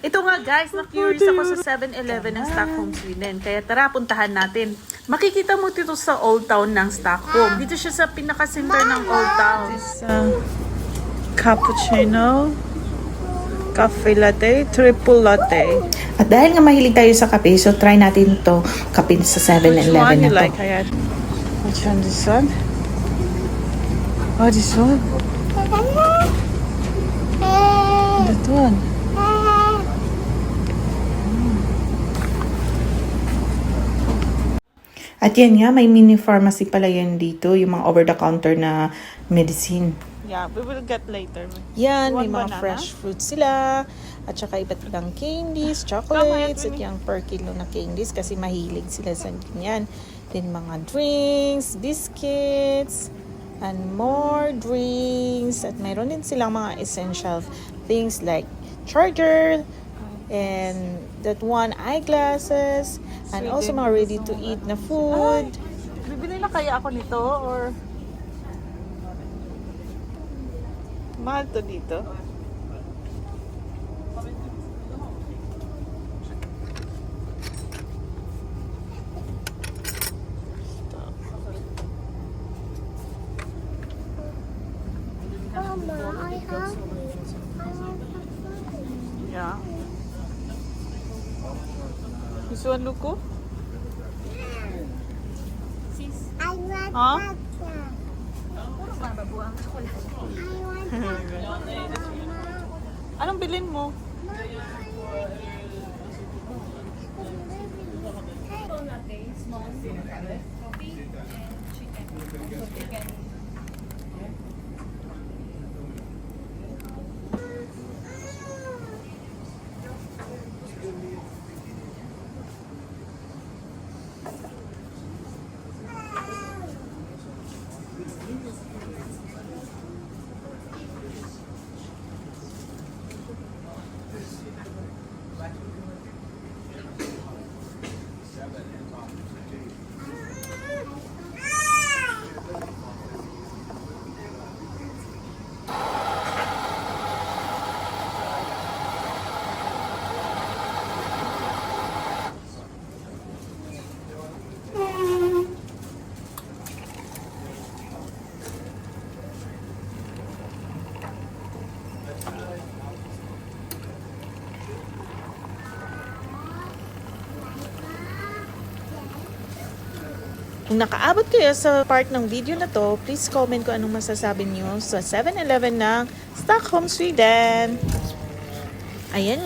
Ito nga guys, na-curious ako sa 7-Eleven ng Stockholm, Sweden. Kaya tara, puntahan natin. Makikita mo dito sa Old Town ng Stockholm. Dito siya sa pinaka-center ng Old Town. This cappuccino, cafe latte, triple latte. At dahil nga mahilig tayo sa kape, so try natin to kape sa 7-Eleven Which one na you to. like, Hayat? Which one? This one? Oh, this one? That one? At yan nga, may mini pharmacy pala yan dito, yung mga over-the-counter na medicine. Yeah, we will get later. Yan, You may want mga banana? fresh fruits sila. At saka iba't ibang candies, chocolates, at yung per kilo na candies kasi mahilig sila sa ganyan. Then mga drinks, biscuits, and more drinks. At mayroon din silang mga essential things like charger, and that one eyeglasses, and also mga ready to eat na food. Bibili na kaya ako nito or mahal to dito? Yeah. This one, Luko? Huh? Anong bilhin mo? Kung nakaabot kayo sa part ng video na to, please comment kung anong masasabi niyo sa 7-Eleven ng Stockholm, Sweden. Ayan nga.